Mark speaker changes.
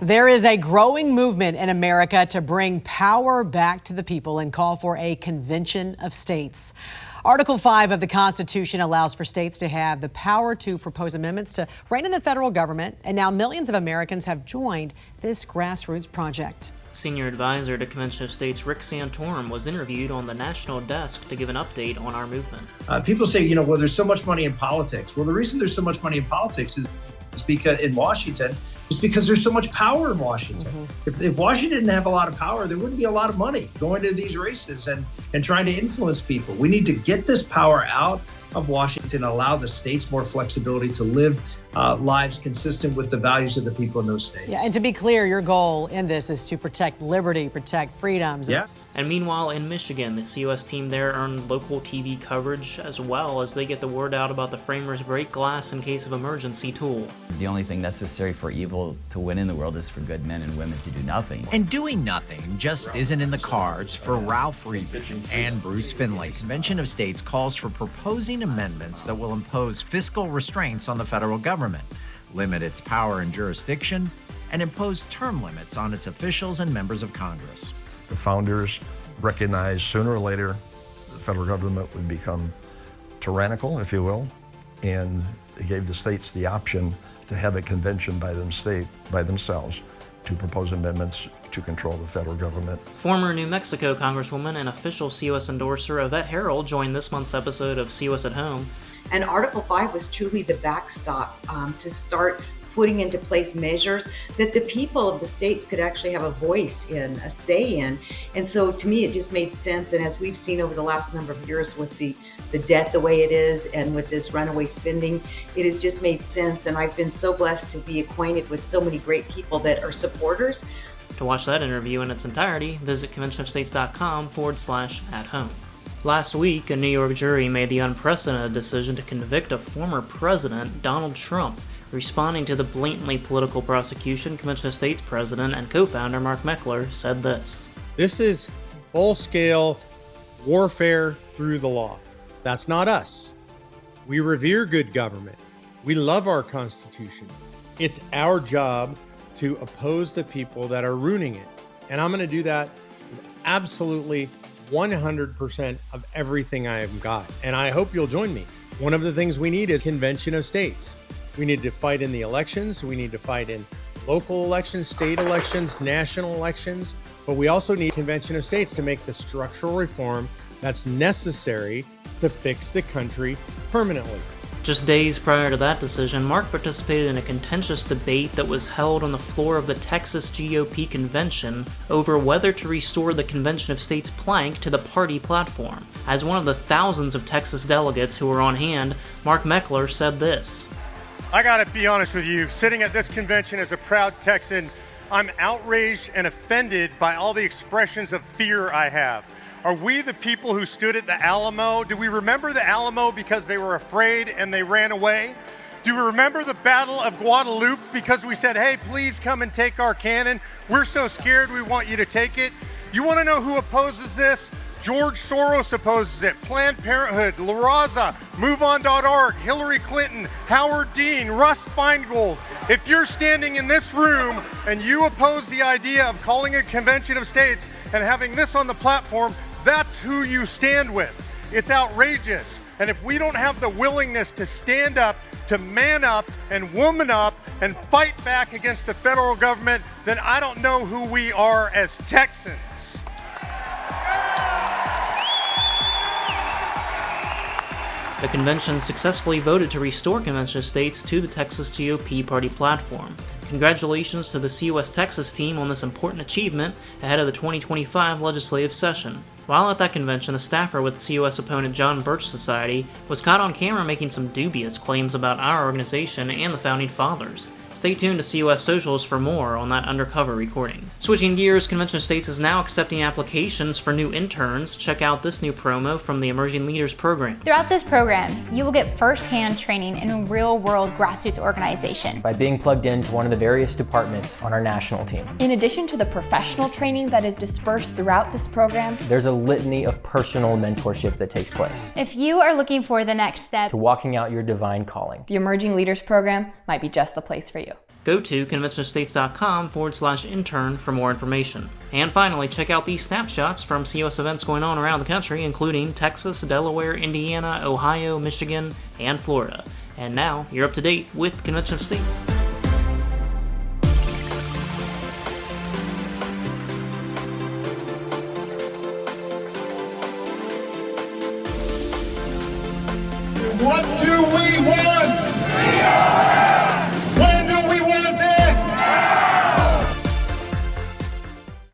Speaker 1: There is a growing movement in America to bring power back to the people and call for a convention of states. Article 5 of the Constitution allows for states to have the power to propose amendments to rein in the federal government, and now millions of Americans have joined this grassroots project.
Speaker 2: Senior advisor to Convention of States Rick Santorum was interviewed on the national desk to give an update on our movement.
Speaker 3: People say, well, there's so much money in politics. Well, the reason there's so much money in politics is because in Washington, it's because there's so much power in Washington. If Washington didn't have a lot of power, there wouldn't be a lot of money going to these races and trying to influence people. We need to get this power out of Washington, allow the states more flexibility to live lives consistent with the values of the people in those states.
Speaker 1: Yeah, and to be clear, your goal in this is to protect liberty, protect freedoms.
Speaker 3: Yeah.
Speaker 2: And meanwhile, in Michigan, the COS team there earned local TV coverage as well as they get the word out about the framers' break glass in case of emergency tool.
Speaker 4: The only thing necessary for evil to win in the world is for good men and women to do nothing.
Speaker 5: And doing nothing just isn't in the cards for Ralph Reed and Bruce Finley. Convention of States calls for proposing amendments that will impose fiscal restraints on the federal government, limit its power and jurisdiction, and impose term limits on its officials and members of Congress.
Speaker 6: The founders recognized sooner or later the federal government would become tyrannical, if you will, and they gave the states the option to have a convention by themselves to propose amendments to control the federal government.
Speaker 2: Former New Mexico Congresswoman and official COS endorser Yvette Herald joined this month's episode of COS at Home.
Speaker 7: And Article 5 was truly the backstop to start putting into place measures that the people of the states could actually have a voice in, a say in. And so to me, it just made sense. And as we've seen over the last number of years with the debt the way it is and with this runaway spending, it has just made sense. And I've been so blessed to be acquainted with so many great people that are supporters.
Speaker 2: To watch that interview in its entirety, visit conventionofstates.com/at-home. Last week, a New York jury made the unprecedented decision to convict a former president, Donald Trump. Responding to the blatantly political prosecution, Convention of States president and co-founder Mark Meckler said this.
Speaker 8: This is full-scale warfare through the law. That's not us. We revere good government. We love our Constitution. It's our job to oppose the people that are ruining it. And I'm going to do that with absolutely 100% of everything I have got. And I hope you'll join me. One of the things we need is Convention of States. We need to fight in the elections. We need to fight in local elections, state elections, national elections. But we also need Convention of States to make the structural reform that's necessary to fix the country permanently.
Speaker 2: Just days prior to that decision, Mark participated in a contentious debate that was held on the floor of the Texas GOP convention over whether to restore the Convention of States plank to the party platform. As one of the thousands of Texas delegates who were on hand, Mark Meckler said this.
Speaker 9: I gotta be honest with you, sitting at this convention as a proud Texan, I'm outraged and offended by all the expressions of fear I have. Are we the people who stood at the Alamo? Do we remember the Alamo because they were afraid and they ran away? Do we remember the Battle of Guadalupe because we said, hey, please come and take our cannon? We're so scared we want you to take it. You wanna know who opposes this? George Soros opposes it, Planned Parenthood, La Raza, MoveOn.org, Hillary Clinton, Howard Dean, Russ Feingold. If you're standing in this room and you oppose the idea of calling a convention of states and having this on the platform, that's who you stand with. It's outrageous. And if we don't have the willingness to stand up, to man up and woman up and fight back against the federal government, then I don't know who we are as Texans.
Speaker 2: The convention successfully voted to restore Convention of States to the Texas GOP party platform. Congratulations to the COS Texas team on this important achievement ahead of the 2025 legislative session. While at that convention, a staffer with COS opponent John Birch Society was caught on camera making some dubious claims about our organization and the Founding Fathers. Stay tuned to COS Socials for more on that undercover recording. Switching gears, Convention of States is now accepting applications for new interns. Check out this new promo from the Emerging Leaders Program.
Speaker 10: Throughout this program, you will get first-hand training in a real-world grassroots organization.
Speaker 11: By being plugged into one of the various departments on our national team.
Speaker 12: In addition to the professional training that is dispersed throughout this program,
Speaker 11: there's a litany of personal mentorship that takes place.
Speaker 10: If you are looking for the next step
Speaker 11: to walking out your divine calling,
Speaker 12: the Emerging Leaders Program might be just the place for you.
Speaker 2: Go to conventionofstates.com/intern for more information. And finally, check out these snapshots from COS events going on around the country, including Texas, Delaware, Indiana, Ohio, Michigan, and Florida. And now, you're up to date with Convention of States.
Speaker 13: What do we